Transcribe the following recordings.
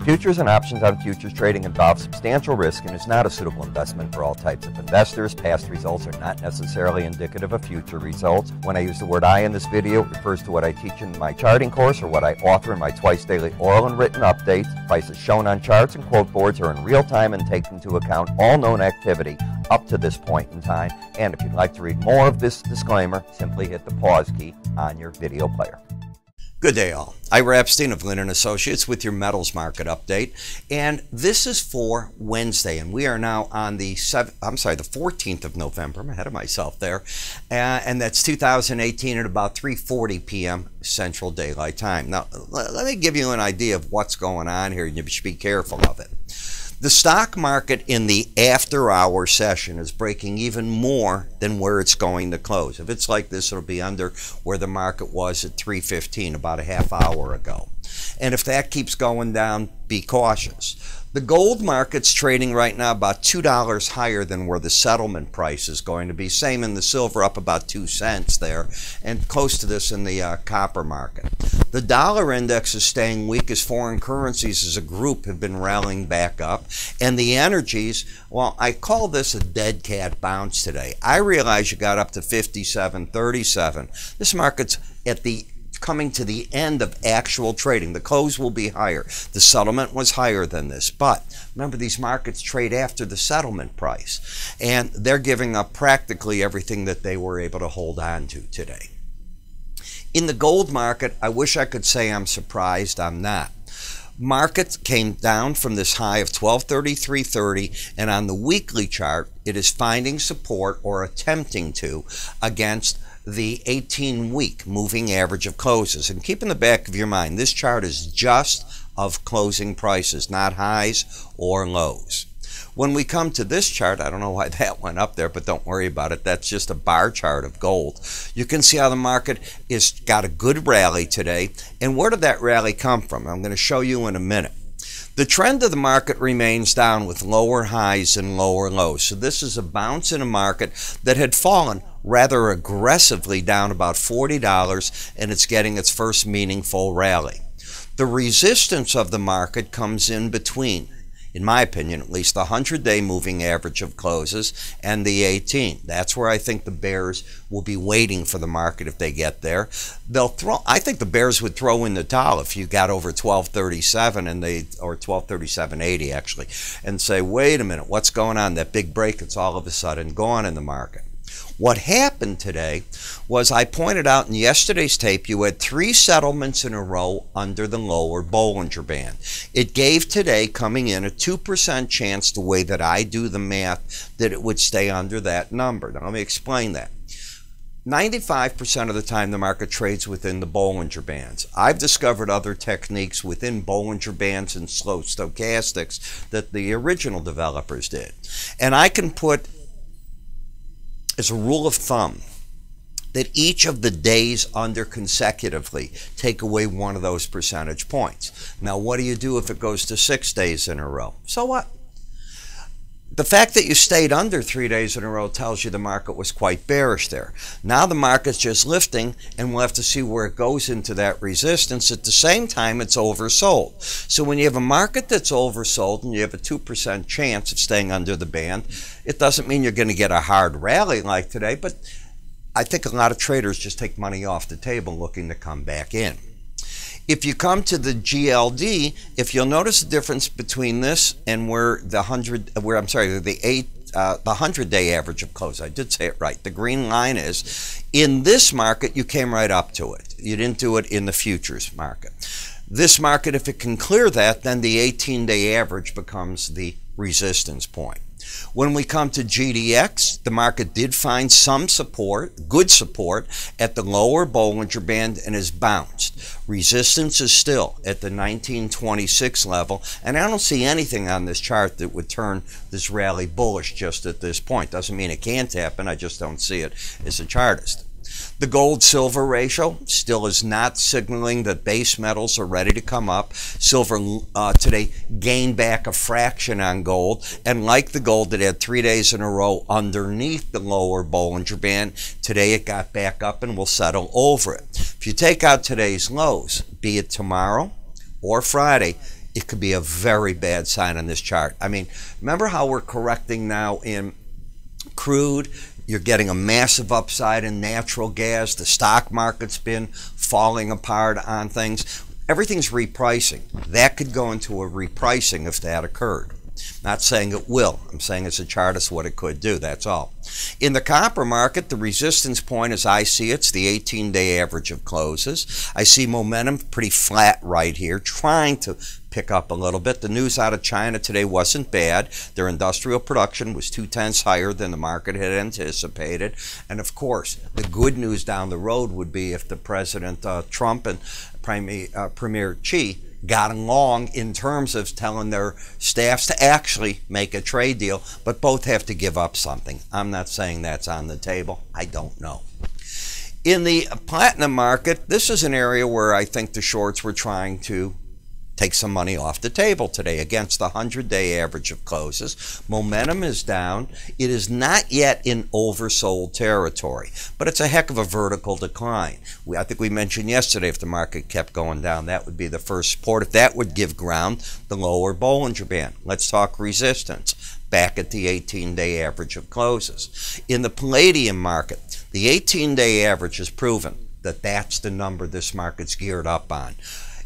Futures and options on futures trading involve substantial risk and is not a suitable investment for all types of investors. Past results are not necessarily indicative of future results. When I use the word I in this video, it refers to what I teach in my charting course or what I author in my twice daily oral and written updates. Prices shown on charts and quote boards are in real time and take into account all known activity up to this point in time. And if you'd like to read more of this disclaimer, simply hit the pause key on your video player. Good day all. Ira Epstein of Linn & Associates with your metals market update. And this is for Wednesday, and we are now on the 14th of November. I'm ahead of myself there. And that's 2018 at about 3:40 p.m. Central Daylight Time. Now, let me give you an idea of what's going on here, and you should be careful of it. The stock market in the after-hour session is breaking even more than where it's going to close. If it's like this, it'll be under where the market was at 3:15, about a half hour ago. And if that keeps going down, be cautious. The gold market's trading right now about $2 higher than where the settlement price is going to be. Same in the silver, up about 2 cents there, and close to this in the copper market. The dollar index is staying weak as foreign currencies as a group have been rallying back up. And the energies, well, I call this a dead cat bounce today. I realize you got up to 57.37. This market's coming to the end of actual trading. The close will be higher. The settlement was higher than this. But remember, these markets trade after the settlement price. And they're giving up practically everything that they were able to hold on to today. In the gold market, I wish I could say I'm surprised. I'm not. Market came down from this high of 1233.30, and on the weekly chart, it is finding support or attempting to against the 18-week moving average of closes. And keep in the back of your mind, this chart is just of closing prices, not highs or lows. When we come to this chart, I don't know why that went up there, but don't worry about it. That's just a bar chart of gold. You can see how the market has got a good rally today. And where did that rally come from? I'm going to show you in a minute. The trend of the market remains down with lower highs and lower lows. So this is a bounce in a market that had fallen rather aggressively down about $40, and it's getting its first meaningful rally. The resistance of the market comes in between, in my opinion, at least the 100-day moving average of closes and the 18. That's where I think the bears will be waiting for the market if they get there. I think the bears would throw in the towel if you got over 1237 or 1237.80 actually, and say, wait a minute, what's going on? That big break, it's all of a sudden gone in the market. What happened today was, I pointed out in yesterday's tape, you had 3 settlements in a row under the lower Bollinger Band. It gave today, coming in, a 2% chance, the way that I do the math, that it would stay under that number. Now let me explain that. 95% of the time the market trades within the Bollinger Bands. I've discovered other techniques within Bollinger Bands and slow stochastics that the original developers did. And I can put as a rule of thumb that each of the days under consecutively take away one of those percentage points. Now, what do you do if it goes to 6 days in a row? So what? The fact that you stayed under 3 days in a row tells you the market was quite bearish there. Now the market's just lifting, and we'll have to see where it goes into that resistance. At the same time, it's oversold. So when you have a market that's oversold and you have a 2% chance of staying under the band, it doesn't mean you're going to get a hard rally like today, but I think a lot of traders just take money off the table looking to come back in. If you come to the GLD, if you'll notice the difference between this and where the 100-day average of close, I did say it right, the green line is, in this market, you came right up to it. You didn't do it in the futures market. This market, if it can clear that, then the 18-day average becomes the resistance point. When we come to GDX, the market did find some support, good support, at the lower Bollinger Band and has bounced. Resistance is still at the 1926 level, and I don't see anything on this chart that would turn this rally bullish just at this point. Doesn't mean it can't happen, I just don't see it as a chartist. The gold-silver ratio still is not signaling that base metals are ready to come up. Silver today gained back a fraction on gold, and like the gold that had 3 days in a row underneath the lower Bollinger Band, today it got back up and will settle over it. If you take out today's lows, be it tomorrow or Friday, it could be a very bad sign on this chart. I mean, remember how we're correcting now in crude? You're getting a massive upside in natural gas. The stock market's been falling apart on things. Everything's repricing. That could go into a repricing if that occurred. Not saying it will. I'm saying it's a chart as what it could do. That's all. In the copper market, the resistance point, as I see it's the 18-day average of closes. I see momentum pretty flat right here, trying to pick up a little bit. The news out of China today wasn't bad. Their industrial production was 0.2 higher than the market had anticipated. And of course, the good news down the road would be if the President Trump and Premier Xi got along in terms of telling their staffs to actually make a trade deal, but both have to give up something. I'm not saying that's on the table. I don't know. In the platinum market, this is an area where I think the shorts were trying to take some money off the table today against the 100-day average of closes. Momentum is down. It is not yet in oversold territory, but it's a heck of a vertical decline. I think we mentioned yesterday if the market kept going down, that would be the first support. If that would give ground, the lower Bollinger Band. Let's talk resistance. Back at the 18-day average of closes. In the palladium market, the 18-day average has proven that that's the number this market's geared up on.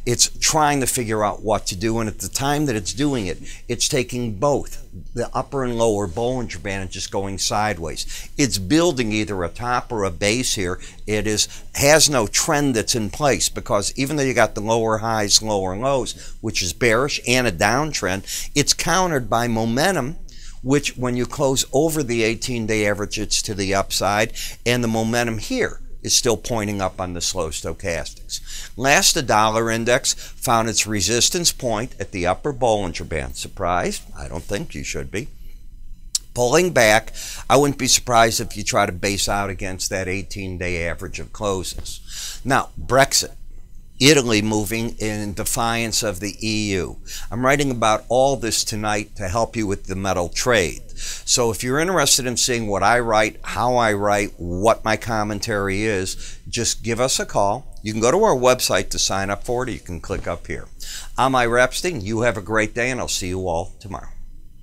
It's trying to figure out what to do, and at the time that it's doing it, it's taking both the upper and lower Bollinger Band and just going sideways. It's building either a top or a base here. It has no trend that's in place, because even though you got the lower highs, lower lows, which is bearish, and a downtrend, it's countered by momentum, which when you close over the 18-day average, it's to the upside, and the momentum here is still pointing up on the slow stochastics. Last, the dollar index found its resistance point at the upper Bollinger Band. Surprised? I don't think you should be. Pulling back, I wouldn't be surprised if you try to base out against that 18-day average of closes. Now, Brexit. Italy moving in defiance of the EU. I'm writing about all this tonight to help you with the metal trade. So if you're interested in seeing what I write, how I write, what my commentary is, just give us a call. You can go to our website to sign up for it, or you can click up here. I'm Ira Epstein. You have a great day, and I'll see you all tomorrow.